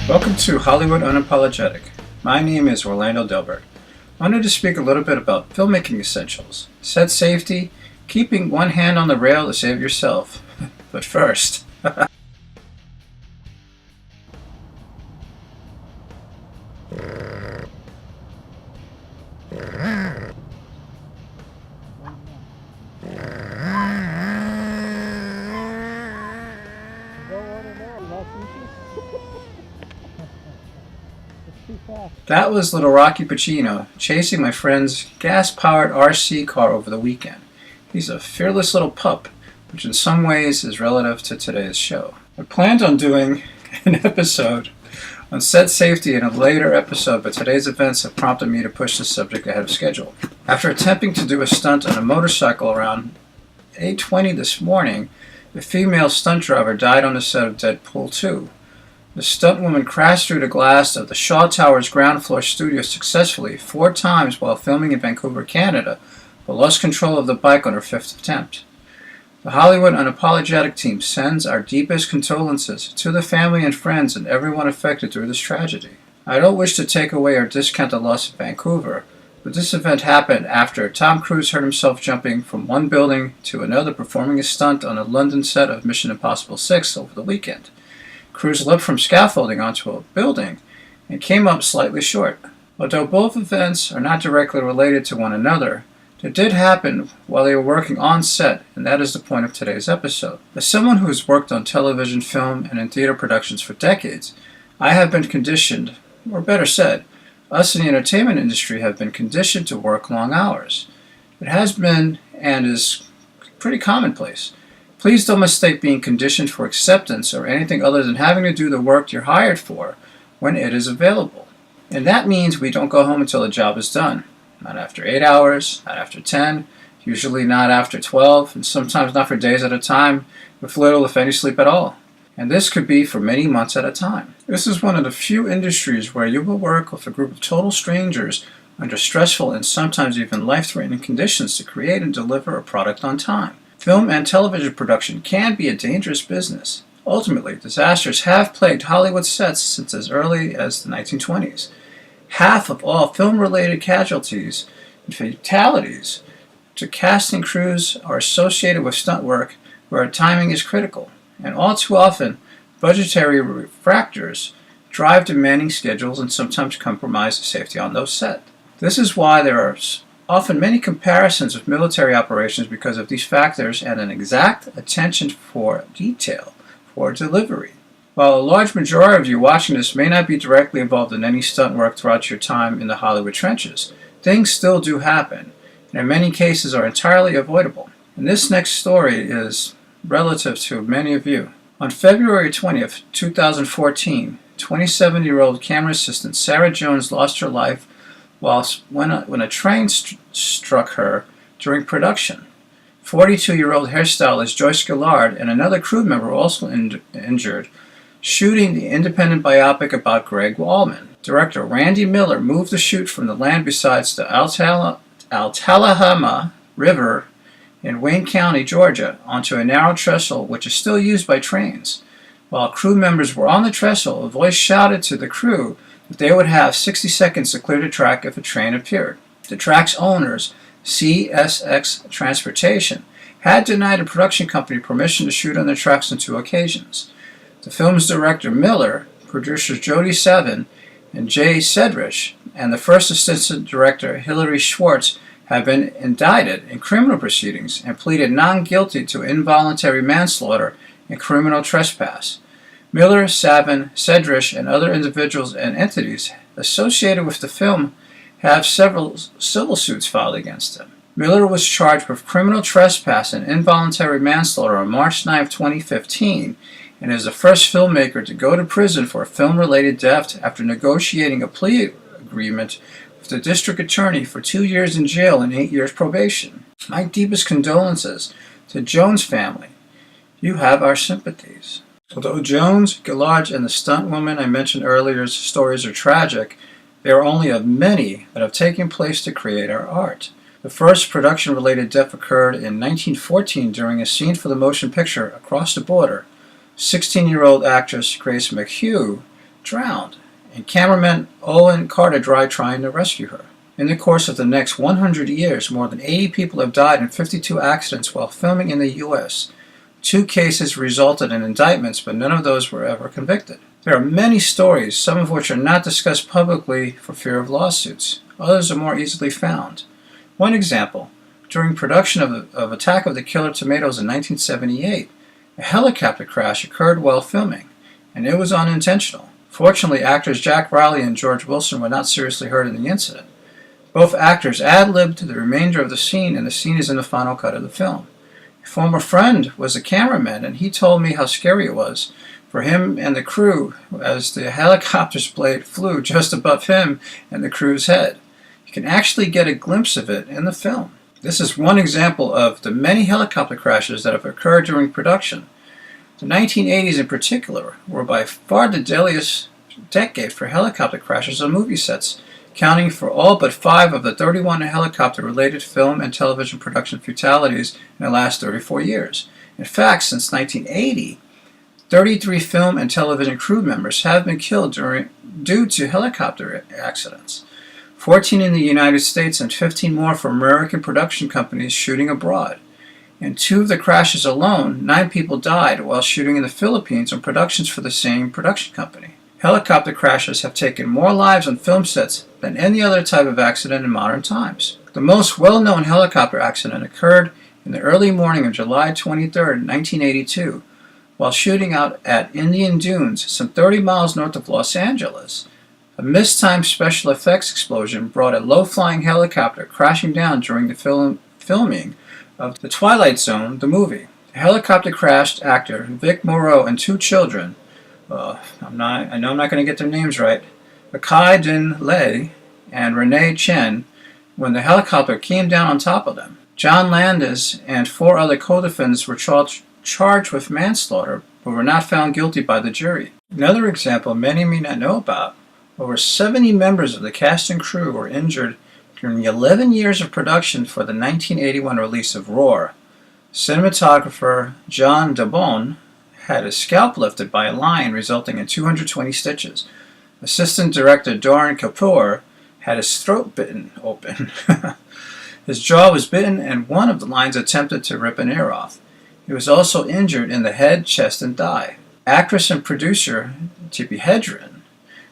Welcome to Hollywood Unapologetic. My name is Orlando Delbert. I wanted to speak a little bit about filmmaking essentials, set safety, keeping one hand on the rail to save yourself. But first, that was little Rocky Pacino chasing my friend's gas-powered RC car over the weekend. He's a fearless little pup, which in some ways is relative to today's show. I planned on doing an episode on set safety in a later episode, but today's events have prompted me to push this subject ahead of schedule. After attempting to do a stunt on a motorcycle around 8:20 this morning, a female stunt driver died on the set of Deadpool 2. The stunt woman crashed through the glass of the Shaw Tower's ground floor studio successfully 4 times while filming in Vancouver, Canada, but lost control of the bike on her 5th attempt. The Hollywood Unapologetic team sends our deepest condolences to the family and friends and everyone affected through this tragedy. I don't wish to take away or discount the loss of Vancouver, but this event happened after Tom Cruise hurt himself jumping from one building to another performing a stunt on the London set of Mission Impossible 6 over the weekend. Cruise leapt from scaffolding onto a building and came up slightly short. Although both events are not directly related to one another, they did happen while they were working on set, and that is the point of today's episode. As someone who has worked on television, film, and in theater productions for decades, I have been conditioned, or better said, us in the entertainment industry have been conditioned to work long hours. It has been and is pretty commonplace. Please don't mistake being conditioned for acceptance or anything other than having to do the work you're hired for when it is available. And that means we don't go home until the job is done. Not after 8 hours, not after 10, usually not after 12, and sometimes not for days at a time, with little if any sleep at all. And this could be for many months at a time. This is one of the few industries where you will work with a group of total strangers under stressful and sometimes even life-threatening conditions to create and deliver a product on time. Film and television production can be a dangerous business. Ultimately, disasters have plagued Hollywood sets since as early as the 1920s. Half of all film-related casualties and fatalities to casting crews are associated with stunt work where timing is critical, and all too often, budgetary factors drive demanding schedules and sometimes compromise the safety on those set. This is why there are often many comparisons with military operations because of these factors and an exact attention for detail for delivery. While a large majority of you watching this may not be directly involved in any stunt work throughout your time in the Hollywood trenches, things still do happen, and in many cases are entirely avoidable. And this next story is relative to many of you. On February 20th, 2014, 27-year-old camera assistant Sarah Jones lost her life when a train struck her during production. 42-year-old hairstylist Joyce Gillard and another crew member were also injured shooting the independent biopic about Greg Wallman. Director Randy Miller moved the shoot from the land besides the Altallahama River in Wayne County, Georgia, onto a narrow trestle which is still used by trains. While crew members were on the trestle, a voice shouted to the crew that they would have 60 seconds to clear the track if a train appeared. The track's owners, CSX Transportation, had denied the production company permission to shoot on the tracks on 2 occasions. The film's director, Miller, producers Jody Sevin and Jay Sedrich, and the first assistant director, Hilary Schwartz, have been indicted in criminal proceedings and pleaded non-guilty to involuntary manslaughter and criminal trespass. Miller, Savin, Sedrich, and other individuals and entities associated with the film have several civil suits filed against him. Miller was charged with criminal trespass and involuntary manslaughter on March 9, 2015, and is the first filmmaker to go to prison for a film-related death after negotiating a plea agreement with the district attorney for 2 years in jail and 8 years probation. My deepest condolences to Jones' family. You have our sympathies. Although Jones, Gillard, and the stunt woman I mentioned earlier's stories are tragic, they are only of many that have taken place to create our art. The first production-related death occurred in 1914 during a scene for the motion picture Across the Border. 16-year-old actress Grace McHugh drowned, and cameraman Owen Carter died trying to rescue her. In the course of the next 100 years, more than 80 people have died in 52 accidents while filming in the U.S. 2 cases resulted in indictments, but none of those were ever convicted. There are many stories, some of which are not discussed publicly for fear of lawsuits. Others are more easily found. One example, during production of Attack of the Killer Tomatoes in 1978, a helicopter crash occurred while filming, and it was unintentional. Fortunately, actors Jack Riley and George Wilson were not seriously hurt in the incident. Both actors ad-libbed the remainder of the scene, and the scene is in the final cut of the film. A former friend was a cameraman, and he told me how scary it was for him and the crew as the helicopter's blade flew just above him and the crew's head. You can actually get a glimpse of it in the film. This is one example of the many helicopter crashes that have occurred during production. The 1980s in particular were by far the deadliest decade for helicopter crashes on movie sets, accounting for all but 5 of the 31 helicopter-related film and television production fatalities in the last 34 years. In fact, since 1980, 33 film and television crew members have been killed due to helicopter accidents. 14 in the United States and 15 more for American production companies shooting abroad. In 2 of the crashes alone, 9 people died while shooting in the Philippines on productions for the same production company. Helicopter crashes have taken more lives on film sets than any other type of accident in modern times. The most well-known helicopter accident occurred in the early morning of July 23, 1982, while shooting out at Indian Dunes, some 30 miles north of Los Angeles. A mistimed special effects explosion brought a low-flying helicopter crashing down during the filming of The Twilight Zone, the movie. The helicopter crashed actor Vic Morrow and 2 children. I know I'm not going to get their names right. Akai Din Lei and Renee Chen when the helicopter came down on top of them. John Landis and 4 other co-defendants were charged with manslaughter but were not found guilty by the jury. Another example many may not know about, over 70 members of the cast and crew were injured during the 11 years of production for the 1981 release of Roar. Cinematographer John Dabon had his scalp lifted by a lion, resulting in 220 stitches. Assistant director Doran Kapoor had his throat bitten open. His jaw was bitten, and one of the lions attempted to rip an ear off. He was also injured in the head, chest, and thigh. Actress and producer Tippi Hedren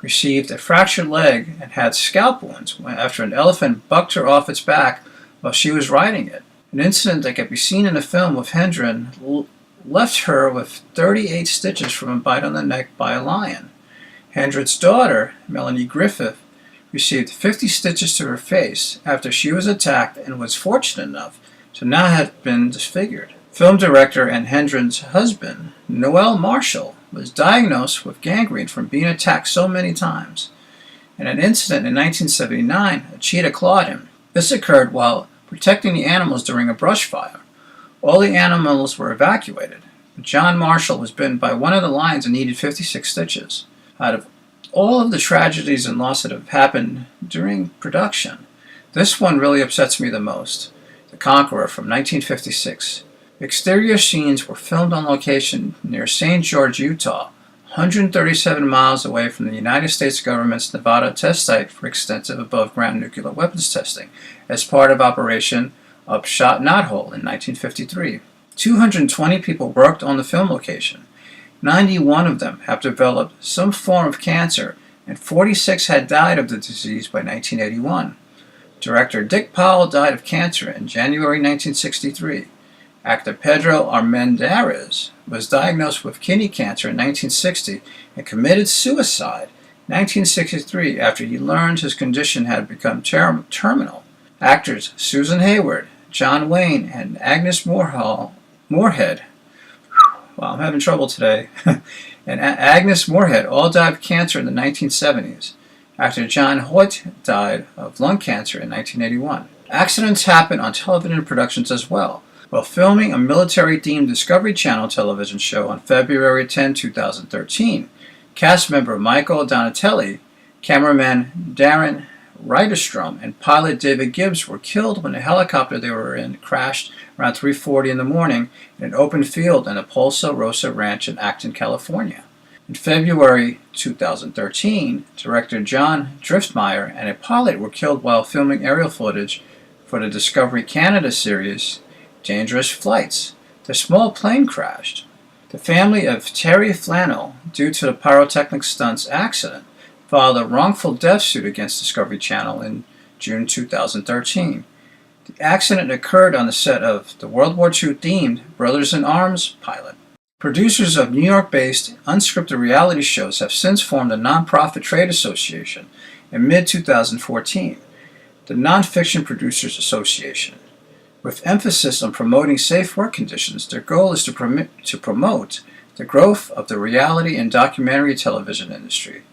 received a fractured leg and had scalp wounds after an elephant bucked her off its back while she was riding it. An incident that can be seen in the film with Hedren left her with 38 stitches from a bite on the neck by a lion. Hendren's daughter, Melanie Griffith, received 50 stitches to her face after she was attacked and was fortunate enough to not have been disfigured. Film director and Hendren's husband, Noel Marshall, was diagnosed with gangrene from being attacked so many times. In an incident in 1979, a cheetah clawed him. This occurred while protecting the animals during a brush fire. All the animals were evacuated. John Marshall was bitten by one of the lions and needed 56 stitches. Out of all of the tragedies and loss that have happened during production, this one really upsets me the most. The Conqueror from 1956. Exterior scenes were filmed on location near St. George, Utah, 137 miles away from the United States government's Nevada test site for extensive above-ground nuclear weapons testing as part of Operation Upshot Knothole in 1953. 220 people worked on the film location. 91 of them have developed some form of cancer, and 46 had died of the disease by 1981. Director Dick Powell died of cancer in January 1963. Actor Pedro Armendariz was diagnosed with kidney cancer in 1960 and committed suicide in 1963 after he learned his condition had become terminal. Actors Susan Hayward, John Wayne, and Agnes Moorehead, wow, I'm having trouble today, and Agnes Moorehead all died of cancer in the 1970s. Actor John Hoyt died of lung cancer in 1981. Accidents happen on television productions as well. While filming a military-themed Discovery Channel television show on February 10, 2013, cast member Michael Donatelli, cameraman Darren Ryderstrom, and pilot David Gibbs were killed when the helicopter they were in crashed around 3:40 in the morning in an open field in the Polsa Rosa Ranch in Acton, California. In February 2013, director John Driftmeyer and a pilot were killed while filming aerial footage for the Discovery Canada series Dangerous Flights. Their small plane crashed. The family of Terry Flannel, due to the pyrotechnic stunts accident, filed a wrongful death suit against Discovery Channel in June 2013. The accident occurred on the set of the World War II themed Brothers in Arms pilot. Producers of New York-based unscripted reality shows have since formed a nonprofit trade association in mid-2014, the Nonfiction Producers Association. With emphasis on promoting safe work conditions, their goal is to promote the growth of the reality and documentary television industry.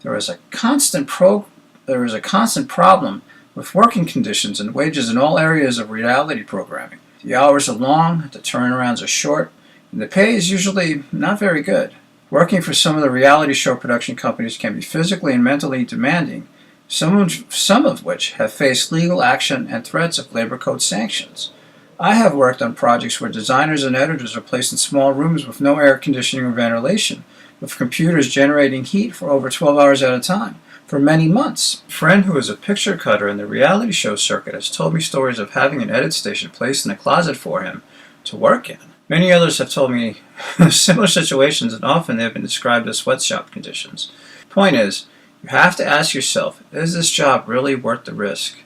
There is a constant problem with working conditions and wages in all areas of reality programming. The hours are long, the turnarounds are short, and the pay is usually not very good. Working for some of the reality show production companies can be physically and mentally demanding, some of which have faced legal action and threats of labor code sanctions. I have worked on projects where designers and editors are placed in small rooms with no air conditioning or ventilation, with computers generating heat for over 12 hours at a time, for many months. A friend who is a picture cutter in the reality show circuit has told me stories of having an edit station placed in a closet for him to work in. Many others have told me similar situations, and often they have been described as sweatshop conditions. The point is, you have to ask yourself, is this job really worth the risk?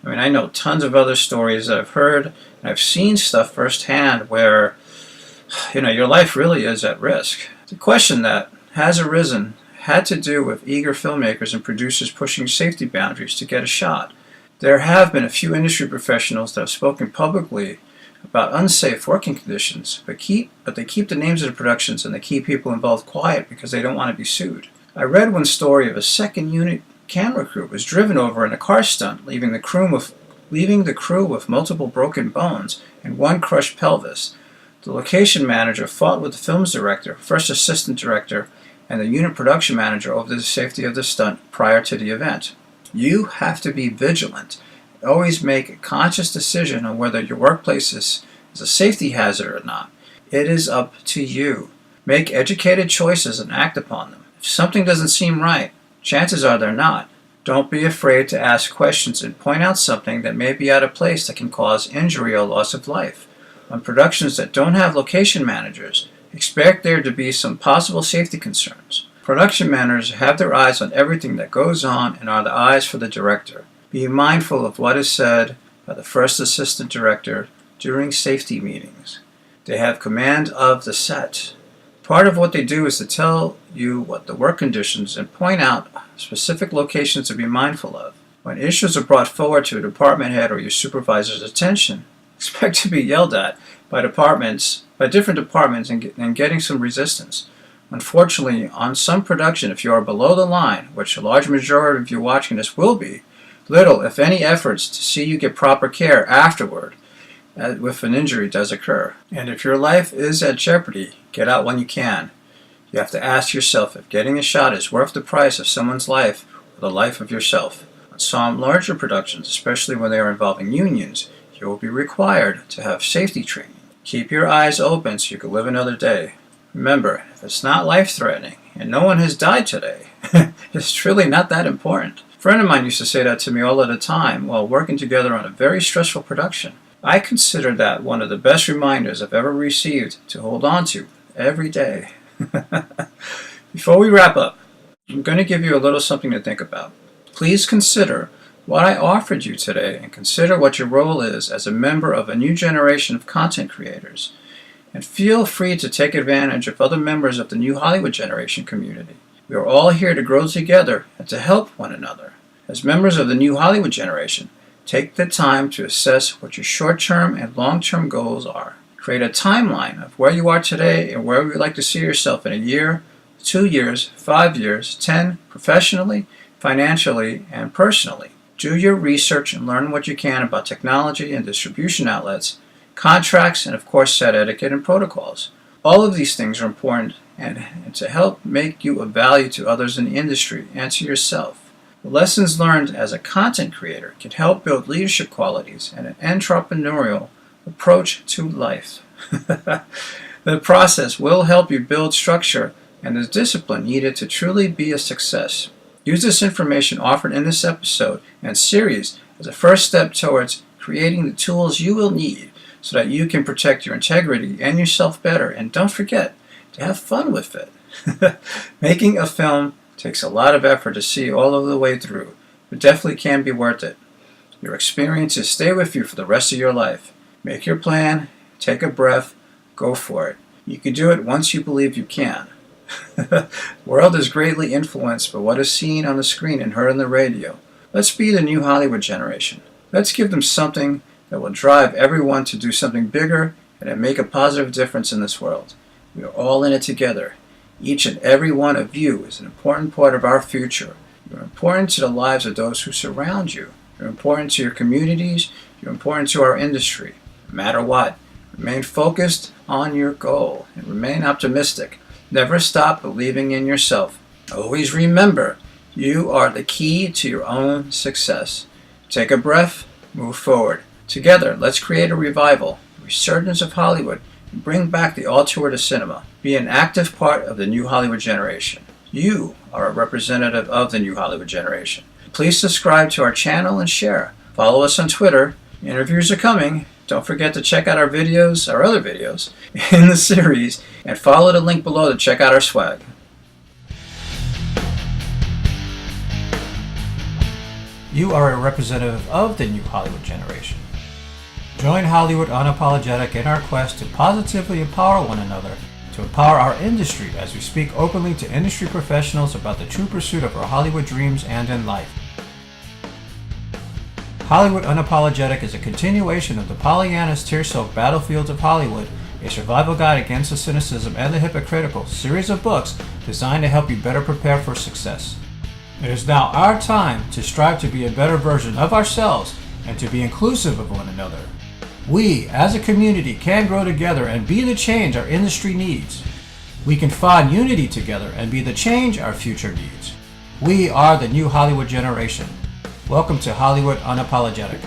I mean, I know tons of other stories that I've heard, and I've seen stuff firsthand where, your life really is at risk. The question that has arisen had to do with eager filmmakers and producers pushing safety boundaries to get a shot. There have been a few industry professionals that have spoken publicly about unsafe working conditions, but they keep the names of the productions and they keep people involved quiet because they don't want to be sued. I read one story of a second unit camera crew was driven over in a car stunt, leaving the crew with multiple broken bones and one crushed pelvis. The location manager fought with the film's director, first assistant director, and the unit production manager over the safety of the stunt prior to the event. You have to be vigilant. Always make a conscious decision on whether your workplace is a safety hazard or not. It is up to you. Make educated choices and act upon them. If something doesn't seem right, chances are they're not. Don't be afraid to ask questions and point out something that may be out of place that can cause injury or loss of life. On productions that don't have location managers, expect there to be some possible safety concerns. Production managers have their eyes on everything that goes on and are the eyes for the director. Be mindful of what is said by the first assistant director during safety meetings. They have command of the set. Part of what they do is to tell you what the work conditions and point out specific locations to be mindful of. When issues are brought forward to a department head or your supervisor's attention, expect to be yelled at by different departments and getting some resistance. Unfortunately, on some production, if you are below the line, which a large majority of you watching this will be, little, if any, efforts to see you get proper care afterward if an injury does occur. And if your life is at jeopardy, get out when you can. You have to ask yourself if getting a shot is worth the price of someone's life or the life of yourself. On some larger productions, especially when they are involving unions, you will be required to have safety training. Keep your eyes open so you can live another day. Remember, if it's not life-threatening and no one has died today, it's truly not that important. A friend of mine used to say that to me all of the time while working together on a very stressful production. I consider that one of the best reminders I've ever received to hold on to every day. Before we wrap up, I'm going to give you a little something to think about. Please consider what I offered you today and consider what your role is as a member of a new generation of content creators. And feel free to take advantage of other members of the New Hollywood Generation community. We are all here to grow together and to help one another. As members of the New Hollywood Generation, take the time to assess what your short-term and long-term goals are. Create a timeline of where you are today and where you would like to see yourself in a year, 2 years, 5 years, 10, professionally, financially, and personally. Do your research and learn what you can about technology and distribution outlets, contracts, and of course set etiquette and protocols. All of these things are important and to help make you of value to others in the industry and to yourself. The lessons learned as a content creator can help build leadership qualities and an entrepreneurial approach to life. The process will help you build structure and the discipline needed to truly be a success. Use this information offered in this episode and series as a first step towards creating the tools you will need so that you can protect your integrity and yourself better. And don't forget to have fun with it. Making a film takes a lot of effort to see all of the way through, but definitely can be worth it. Your experiences stay with you for the rest of your life. Make your plan, take a breath, go for it. You can do it once you believe you can. The world is greatly influenced by what is seen on the screen and heard on the radio. Let's be the new Hollywood generation. Let's give them something that will drive everyone to do something bigger and to make a positive difference in this world. We are all in it together. Each and every one of you is an important part of our future. You're important to the lives of those who surround you. You're important to your communities. You're important to our industry. No matter what, remain focused on your goal and remain optimistic. Never stop believing in yourself. Always remember, you are the key to your own success. Take a breath, move forward. Together, let's create a revival, a resurgence of Hollywood, and bring back the auteur de cinema. Be an active part of the new Hollywood generation. You are a representative of the new Hollywood generation. Please subscribe to our channel and share. Follow us on Twitter. Interviews are coming. Don't forget to check out our videos, our other videos in the series, and follow the link below to check out our swag. You are a representative of the new Hollywood generation. Join Hollywood Unapologetic in our quest to positively empower one another, to empower our industry as we speak openly to industry professionals about the true pursuit of our Hollywood dreams and in life. Hollywood Unapologetic is a continuation of the Pollyanna's tear-soaked battlefields of Hollywood, a survival guide against the cynicism and the hypocritical series of books designed to help you better prepare for success. It is now our time to strive to be a better version of ourselves and to be inclusive of one another. We, as a community, can grow together and be the change our industry needs. We can find unity together and be the change our future needs. We are the new Hollywood generation. Welcome to Hollywood Unapologetic.